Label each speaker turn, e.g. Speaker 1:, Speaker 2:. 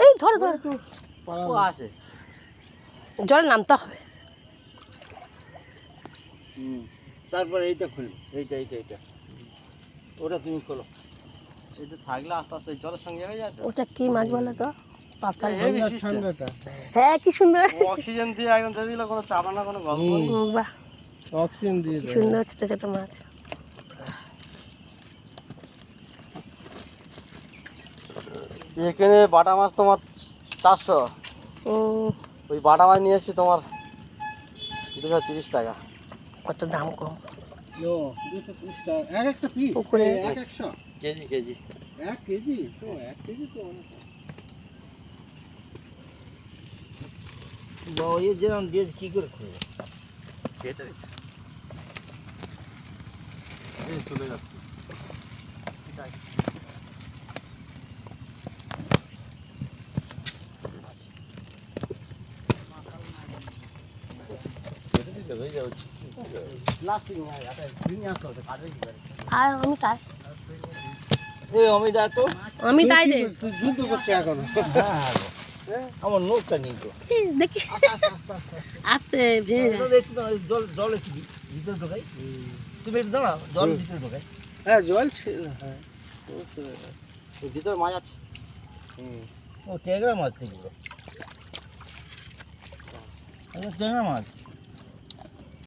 Speaker 1: এই ধরে ধরে
Speaker 2: ও আসে
Speaker 1: জলে নামতে হবে।
Speaker 2: তারপরে এইটা খুলবে, এইটা এইটা এইটা ওটা তুমি খোলো। এটা থাকলে আস্তে আস্তে জলের সঙ্গে হয়ে যায় তো।
Speaker 1: ওটা কি মাছ বলো তো? পাতাল।
Speaker 2: ঠান্ডাটা
Speaker 1: হ্যাঁ কি সুন্দর।
Speaker 2: অক্সিজেন দিয়ে একদম দিয়ে দিলে কোনো চাপা না কোনো গল্প নেই।
Speaker 1: বাহ
Speaker 2: অক্সিজেন দিয়ে
Speaker 1: কি সুন্দর ছোট ছোট মাছ।
Speaker 2: এখানে বাটা মাছ তোমার 400, ওই বাটা মাছ নিয়ে এসেছি তোমার 230 টাকা।
Speaker 1: কত দাম কম।
Speaker 2: 230 টাকা এক একটা পিস
Speaker 1: পুকুরে
Speaker 2: 100 কেজি কেজি 1 কেজি তো 1 কেজি তো ওই যেরকম দিয়ে কি করে খুলবে কেটে এই চলে যাচ্ছে
Speaker 1: আর আমি তাই
Speaker 2: তো
Speaker 1: আমি তাই রে
Speaker 2: যুদ্ধ করছে এখন। আমার নৌকা নেই তো
Speaker 1: দেখি আস্তে ভেঙে যায়।
Speaker 2: একটু জল জল একটু ভিতরে ঢোকাই, তুমি একটু দাঁড়াও জল ভিতরে ঢোকাই। হ্যাঁ জল হ্যাঁ ভিতরে মাছ আছে। ও ট্যাংরা মাছ এগুলো, ট্যাংরা মাছ।